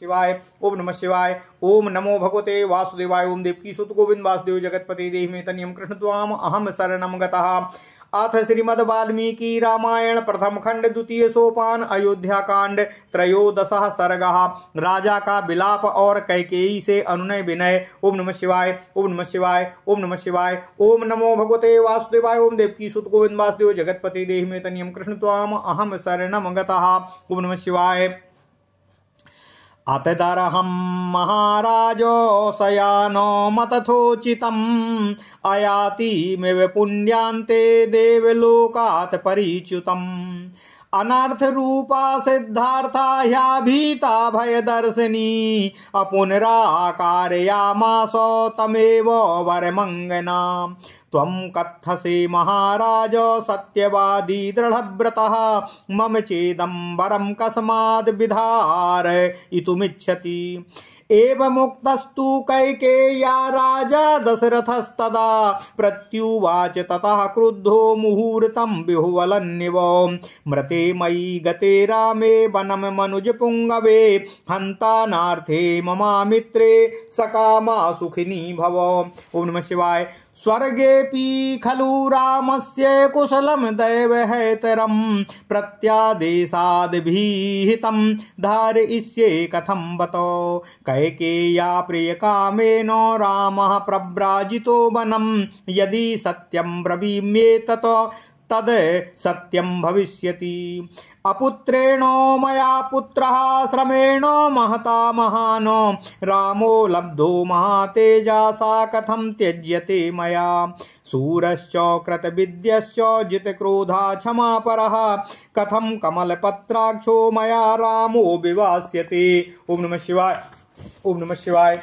शिवाय। ओम नमः शिवाय। ओम नमो भगवते वासुदेवाय। ओम देवकी सुत गोविंद वासुदेव जगतपति देहि में तनियम कृष्ण त्वाम अहम शरणम गतः। अथ श्रीमद् वाल्मीकि रामायण प्रथम खंड द्वितीय सोपान अयोध्या कांड त्रयोदशः सर्गः। राजा का विलाप और कैकेयी से अनुनय विनय। ओम नमः शिवाय। ओम नमः शिवाय। ओम नमः शिवाय। ओम नमो भगवते वासुदेवाय। ओम देवकी सुत गोविंद वासुदेव जगतपति देहि में तनियम कृष्ण त्वाम अहम शरणम गतः। ओम नमः शिवाय। अतदरहं महाराजो शयानो मतथोचितम् अयातिमिव पुण्यान्ते देवलोकात् परिच्युतम्। अनर्थ रूपा सिद्धार्था ह्याभीता भयदर्शिनी अपुनराकारयामासो तमेव वरमंगना। त्वं कथसे महाराज सत्यवादी दृढ़व्रतः मम चेदं वरं कस्माद् विधारयितुमिच्छति। एवमुक्तस्तु कैकेय्या राजा दशरथस्तदा प्रत्युवाच ततः क्रुद्धो मुहूर्तं विहुवलन्निव। मृते मयि गते रामे वनं मनुज पुंगवे हन्तानार्थे ममामित्रे सकामा सुखिनी भव। ओम नमः शिवाय। स्वर्गेऽपि खलु रामस्य कुशलं दैवहेतरं प्रत्यादेशाद्भिहितं धारयिष्ये कथं बत। कैकेय्या प्रियकामेन रामः प्रव्राजितो वनं यदि सत्यं ब्रवीम्येतत् तद सत्यं भविष्यति। अपुत्रेण मया पुत्रः श्रमेण महता महान् रामो लब्धो महातेजसा कथं त्यज्यते मया। शूरश्च कृतविद्यश्च जितक्रोधा क्षमापरः कथं कमलपत्राक्षो मया रामो विवास्यते। ओम नमः शिवाय। ओम नमः शिवाय।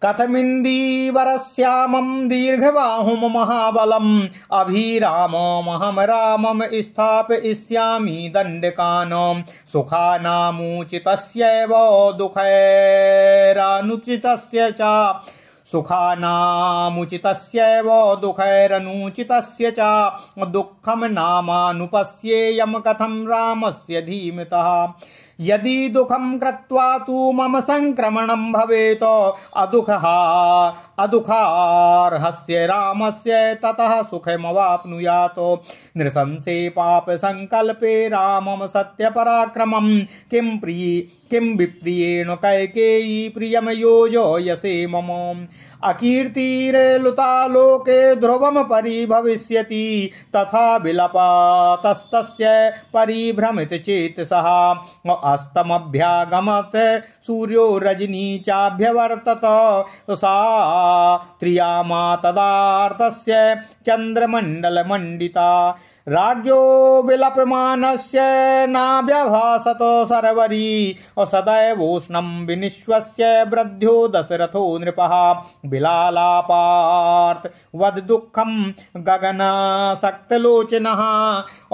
कथमिन्दीवरश्यामं दीर्घबाहुं महाबलम् अभिराममहं रामं स्थापयिष्यामि दण्डकान्। सुखानामुचितस्यैव दुःखैरनुचितस्य च सुखानामुचितस्यैव दुःखैरनुचितस्य च दुःखं नामानुपश्येयं कथं रामस्य धीमतः। यदि दुःखं कृत्वा तु मम संक्रमणं भवेत् अदुःखार्हस्य रामस्य ततः सुखमवाप्नुयात्। नृशंसे पाप संकल्पे रामं सत्यपराक्रमं किं विप्रियेण कैकेयी प्रियं योजयसे मम। अकीर्तिरेलुता लोके ध्रुवं परिभविष्यति तथा विलपतस्तस्य परिभ्रमित चेतसः। अस्तमभ्यागमत सूर्यो रजनी चाभ्यवर्तत सा त्रियामा तदार्तस्य चन्द्रमण्डलमण्डिता। राज्ञो विलपमानस्य नाभ्यभासत सर्वरी सदैवोष्णं विनिश्वस्य वृद्ध्यो दशरथो नृपः। विलालापार्थ वद दुःखं गगनशक्तलोचनः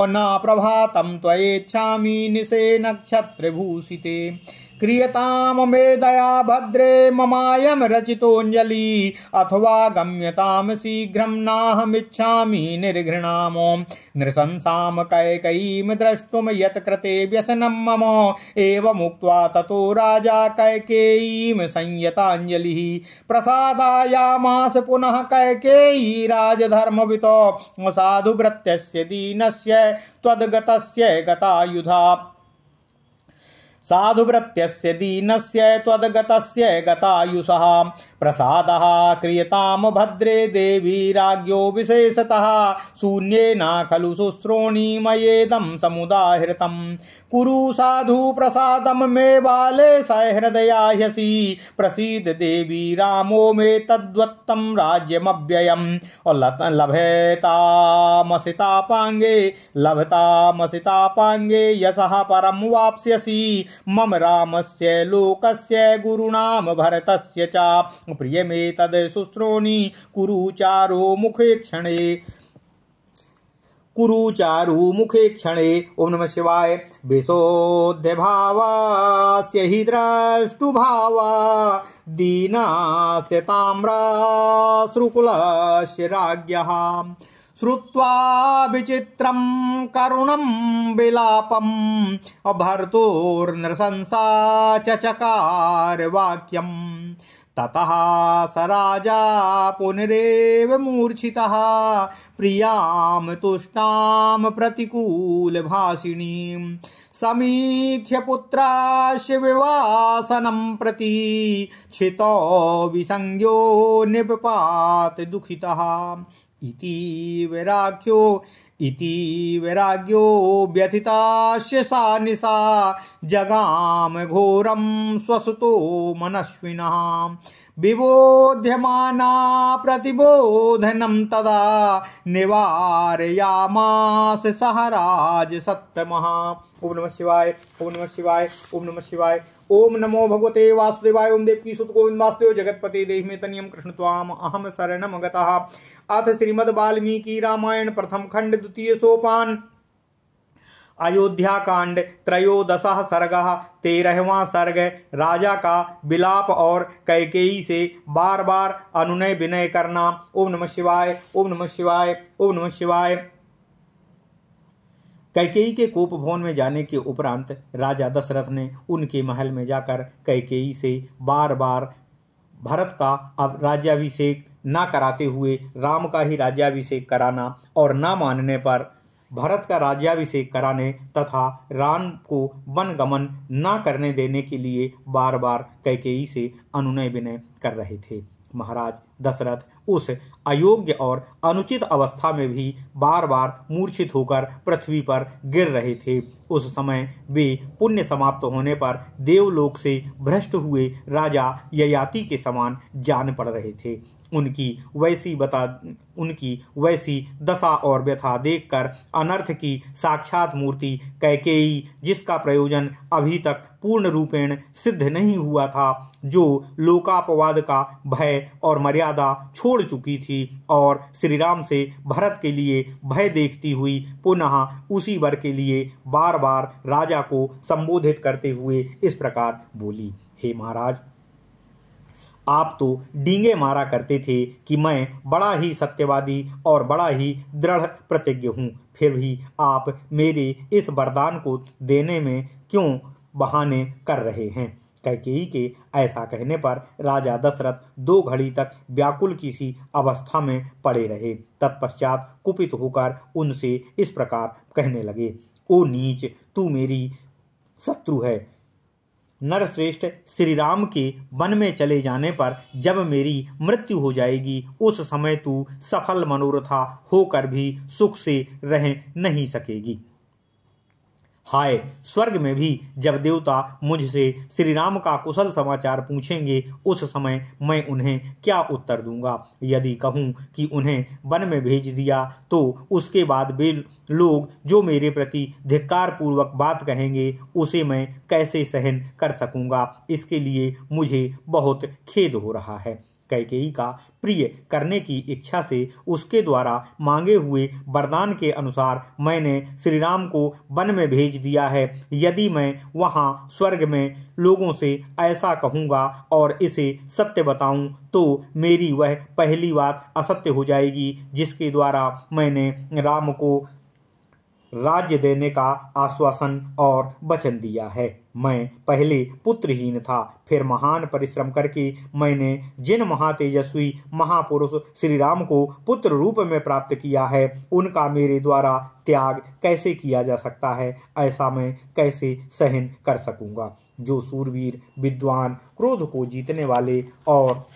न प्रभातं त्वयेच्छामि निशे नक्षत्रभूषिते। क्रियताम मे दया भद्रे ममायं रचितोऽञ्जलि अथवा गम्यताम शीघ्रं नाहमिच्छामि निर्घृणाम। नृशंसां कैकेयीं द्रष्टुं यत्कृते व्यसनं मम एवमुक्त्वा ततो राजा कैकेयीं संयताञ्जलिः। प्रसादायामास पुनः कैकेयी राजधर्मवितो साधुव्रत्यस्य दीनस्य त्वद्गतस्य गतायुधा। साधुव्रत्यस्य दीनस्य त्वद्गतस्य गतायुषः। प्रसादः क्रियताम भद्रे देवी राज्ञो विशेषतः शून्येन खलु शुश्रोणि मयेदं समुदाहृतं। कुरु साधु प्रसादं मे बाले सहृदया ह्यसि प्रसीद देवी रामो मे तद्वत्तं राज्यमव्ययम्। लभतामसितापाङ्गे यशः परं वाप्स्यसि मम रामस्य लोकस्य गुरुणाम भरतस्य च। प्रियमेतद् शुश्रोणि कुरुचारो मुखे क्षणे। ओम नमः शिवाय। विशोध्य भावास्य हि द्रष्टुभावा दीनास्य ताम्राश्रुकुलस्य राज्ञः। श्रुत्वा विचित्रं करुणं विलापं भर्तुर्नृशंसा चचकार वाक्यम् ततः स राजा पुनरेव मूर्छितः प्रियां तुष्टां प्रतिकूलभाषिणीं समीक्ष्य पुत्रास्य विवासनं प्रति क्षितो विसंज्ञो निपपात दुःखितः इति वैराग्यो व्यथितास्य सा निशा जगाम घोरं स्वसुतो मनस्विनः विबोध्यमाना प्रतिबोधनं तदा निवारयामास सह राज सत्तमः। ओम नमः शिवाय, ओम नमः शिवाय, ओम नमः शिवाय। ओम नमो भगवते वासुदेवाय। ओम देवकी सुत गोविंद वासुदेव जगतपते देहि में तनियम कृष्ण त्वाम अहम शरणम गतः। अथ श्रीमद् वाल्मीकि रामायण प्रथम खंड द्वितीय सोपान अयोध्या कांड त्रयोदशः सर्गः 13वां सर्ग राजा का विलाप और कैकेयी से बार बार अनुनय विनय करना। ओम नमः शिवाय, ओम नमः शिवाय, ओम नमः शिवाय। कैकेयी के कोप भवन में जाने के उपरांत राजा दशरथ ने उनके महल में जाकर कैकेयी से बार बार भरत का अब राज्याभिषेक ना कराते हुए राम का ही राज्याभिषेक कराना और ना मानने पर भरत का राज्याभिषेक कराने तथा राम को वन गमन ना करने देने के लिए बार बार कैकेयी से अनुनय विनय कर रहे थे। महाराज दशरथ उस अयोग्य और अनुचित अवस्था में भी बार बार मूर्छित होकर पृथ्वी पर गिर रहे थे। उस समय वे पुण्य समाप्त होने पर देवलोक से भ्रष्ट हुए राजा ययाति के समान जान पड़ रहे थे। उनकी वैसी दशा और व्यथा देखकर अनर्थ की साक्षात मूर्ति कैकेयी, जिसका प्रयोजन अभी तक पूर्ण रूपेण सिद्ध नहीं हुआ था, जो लोकापवाद का भय और मर्यादा छोड़ चुकी थी और श्री राम से भरत के लिए भय देखती हुई पुनः उसी वर के लिए बार बार राजा को संबोधित करते हुए इस प्रकार बोली। हे महाराज, आप तो डींगे मारा करते थे कि मैं बड़ा ही सत्यवादी और बड़ा ही दृढ़ प्रतिज्ञ हूँ, फिर भी आप मेरे इस वरदान को देने में क्यों बहाने कर रहे हैं। कैकेयी के ऐसा कहने पर राजा दशरथ 2 घड़ी तक व्याकुल की सी अवस्था में पड़े रहे। तत्पश्चात कुपित होकर उनसे इस प्रकार कहने लगे। ओ नीच, तू मेरी शत्रु है। नरश्रेष्ठ श्री राम के वन में चले जाने पर जब मेरी मृत्यु हो जाएगी, उस समय तू सफल मनोरथा होकर भी सुख से रह नहीं सकेगी। हाय, स्वर्ग में भी जब देवता मुझसे श्री राम का कुशल समाचार पूछेंगे, उस समय मैं उन्हें क्या उत्तर दूंगा। यदि कहूं कि उन्हें वन में भेज दिया, तो उसके बाद वे लोग जो मेरे प्रति धिक्कार पूर्वक बात कहेंगे, उसे मैं कैसे सहन कर सकूंगा। इसके लिए मुझे बहुत खेद हो रहा है। कैकेयी का प्रिय करने की इच्छा से उसके द्वारा मांगे हुए वरदान के अनुसार मैंने श्री राम को वन में भेज दिया है। यदि मैं वहां स्वर्ग में लोगों से ऐसा कहूँगा और इसे सत्य बताऊं, तो मेरी वह पहली बात असत्य हो जाएगी जिसके द्वारा मैंने राम को राज्य देने का आश्वासन और वचन दिया है। मैं पहले पुत्रहीन था, फिर महान परिश्रम करके मैंने जिन महातेजस्वी महापुरुष श्री राम को पुत्र रूप में प्राप्त किया है, उनका मेरे द्वारा त्याग कैसे किया जा सकता है। ऐसा मैं कैसे सहन कर सकूंगा। जो सूरवीर, विद्वान, क्रोध को जीतने वाले और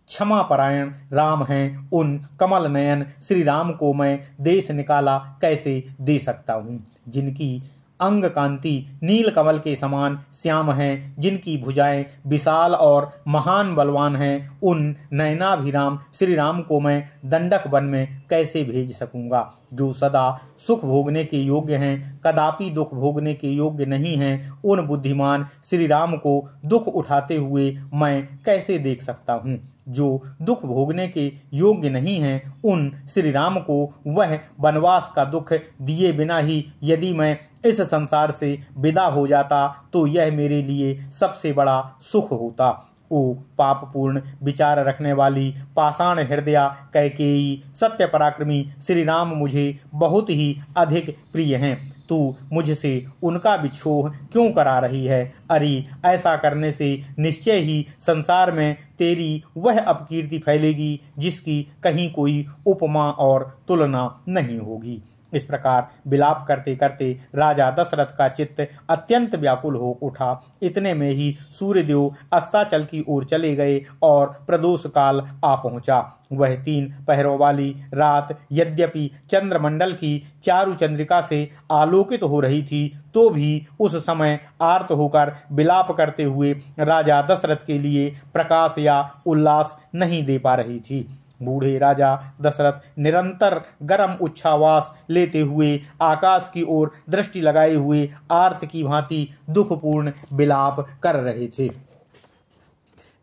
क्षमा परायण राम हैं, उन कमल नयन श्री राम को मैं देश निकाला कैसे दे सकता हूँ। जिनकी अंग कांति नील कमल के समान श्याम हैं, जिनकी भुजाएं विशाल और महान बलवान हैं, उन नयनाभिराम श्री राम को मैं दंडक वन में कैसे भेज सकूंगा। जो सदा सुख भोगने के योग्य हैं, कदापि दुख भोगने के योग्य नहीं हैं, उन बुद्धिमान श्री राम को दुख उठाते हुए मैं कैसे देख सकता हूँ। जो दुख भोगने के योग्य नहीं हैं, उन श्री राम को वह वनवास का दुख दिए बिना ही यदि मैं इस संसार से विदा हो जाता, तो यह मेरे लिए सबसे बड़ा सुख होता। ओ पापपूर्ण विचार रखने वाली पाषाण हृदया कैकेयी, सत्य पराक्रमी श्री राम मुझे बहुत ही अधिक प्रिय हैं। तू मुझसे उनका विछोह क्यों करा रही है? अरे ऐसा करने से निश्चय ही संसार में तेरी वह अपकीर्ति फैलेगी जिसकी कहीं कोई उपमा और तुलना नहीं होगी। इस प्रकार विलाप करते करते राजा दशरथ का चित्त अत्यंत व्याकुल हो उठा। इतने में ही सूर्यदेव अस्ताचल की ओर चले गए और प्रदोष काल आ पहुंचा। वह 3 पहरों वाली रात यद्यपि चंद्रमंडल की चारु चंद्रिका से आलोकित हो रही थी, तो भी उस समय आर्त होकर विलाप करते हुए राजा दशरथ के लिए प्रकाश या उल्लास नहीं दे पा रही थी। बूढ़े राजा दशरथ निरंतर गरम उच्छ्वास लेते हुए आकाश की ओर दृष्टि लगाए हुए आर्त की भांति दुखपूर्ण विलाप कर रहे थे।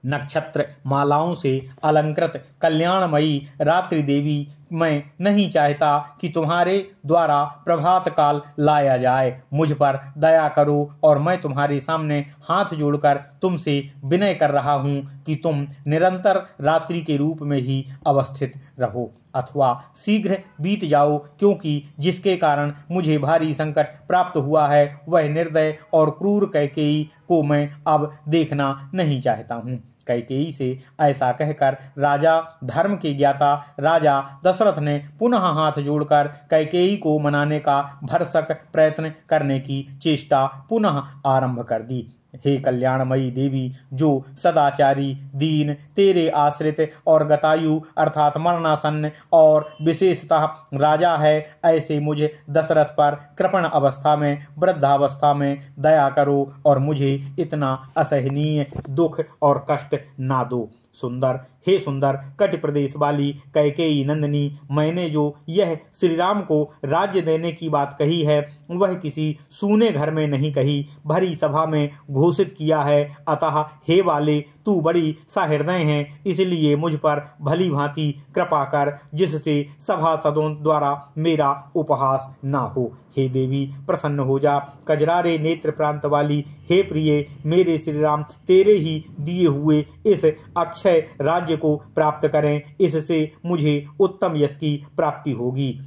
नक्षत्र मालाओं से अलंकृत कल्याणमयी रात्रि देवी, मैं नहीं चाहता कि तुम्हारे द्वारा प्रभात काल लाया जाए। मुझ पर दया करो और मैं तुम्हारे सामने हाथ जोड़कर तुमसे विनय कर रहा हूँ कि तुम निरंतर रात्रि के रूप में ही अवस्थित रहो अथवा शीघ्र बीत जाओ, क्योंकि जिसके कारण मुझे भारी संकट प्राप्त हुआ है वह निर्दय और क्रूर कैकेयी को मैं अब देखना नहीं चाहता हूँ। कैकेयी से ऐसा कहकर राजा धर्म के ज्ञाता राजा दशरथ ने पुनः हाथ जोड़कर कैकेयी को मनाने का भरसक प्रयत्न करने की चेष्टा पुनः आरंभ कर दी। हे कल्याणमयी देवी, जो सदाचारी, दीन, तेरे आश्रित और गतायु अर्थात मरणासन्न और विशेषतः राजा है, ऐसे मुझे दशरथ पर कृपण अवस्था में, वृद्धावस्था में दया करो और मुझे इतना असहनीय दुख और कष्ट ना दो। सुंदर, हे सुंदर कटि प्रदेश वाली कैकेयी नंदिनी, मैंने जो यह श्री राम को राज्य देने की बात कही है वह किसी सूने घर में नहीं कही, भरी सभा में घोषित किया है। अतः हे वाले, तू बड़ी सहृदय है, इसलिए मुझ पर भली भांति कृपा कर, जिससे सभासदों द्वारा मेरा उपहास ना हो। हे देवी, प्रसन्न हो जा। कजरारे नेत्र प्रांत वाली, हे प्रिय, मेरे श्री राम तेरे ही दिए हुए इस अक्षय राज्य को प्राप्त करें, इससे मुझे उत्तम यश की प्राप्ति होगी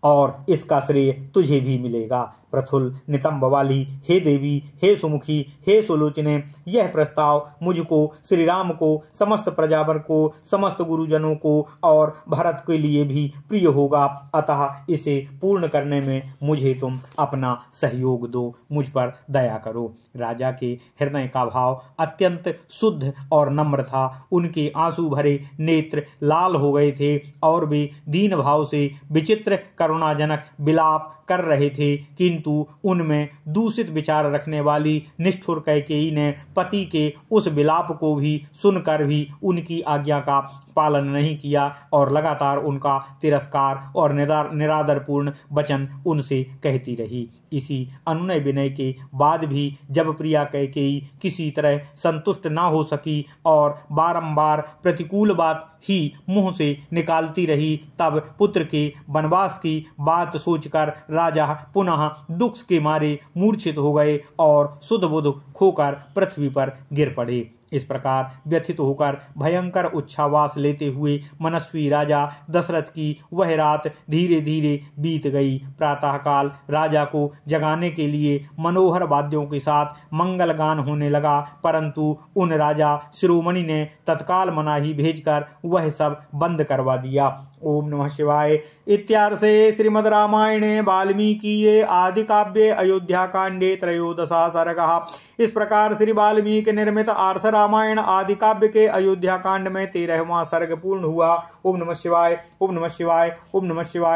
और इसका श्रेय तुझे भी मिलेगा। प्रफुल्ल नितंब वाली, हे देवी, हे सुमुखी, हे सुलोचने, यह प्रस्ताव मुझको, श्री राम को, समस्त प्रजावर को, समस्त गुरुजनों को और भरत के लिए भी प्रिय होगा। अतः इसे पूर्ण करने में मुझे तुम अपना सहयोग दो, मुझ पर दया करो। राजा के हृदय का भाव अत्यंत शुद्ध और नम्र था। उनके आंसू भरे नेत्र लाल हो गए थे और वे दीन भाव से विचित्र करुणाजनक विलाप कर रहे थे, किंतु उनमें दूषित विचार रखने वाली निष्ठुर कैकेयी ने पति के उस विलाप को भी सुनकर भी उनकी आज्ञा का पालन नहीं किया और लगातार उनका तिरस्कार और निरादरपूर्ण वचन उनसे कहती रही। इसी अनुनय विनय के बाद भी जब प्रिया कैकेयी किसी तरह संतुष्ट ना हो सकी और बारंबार प्रतिकूल बात ही मुंह से निकालती रही, तब पुत्र के वनवास की बात सोचकर राजा पुनः दुख के मारे मूर्छित हो गए और सुध बुध खोकर पृथ्वी पर गिर पड़े। इस प्रकार व्यथित होकर भयंकर उच्छ्वास लेते हुए मनस्वी राजा दशरथ की वह रात धीरे धीरे बीत गई। प्रातःकाल राजा को जगाने के लिए मनोहर वाद्यों के साथ मंगल गान होने लगा, परंतु उन राजा शिरोमणि ने तत्काल मनाही भेजकर वह सब बंद करवा दिया। ओम नमः शिवाय। इत्यार्षे श्रीमद् रामायणे वाल्मीकिये आदि काव्ये अयोध्या कांडे त्रयोदशः सर्गः। इस प्रकार श्री वाल्मीकि निर्मित आर्ष रामायण आदि काव्य के अयोध्या कांड में 13वां सर्ग पूर्ण हुआ। ओम नमः शिवाय, ओम नमः शिवाय, ओम नमः शिवाय।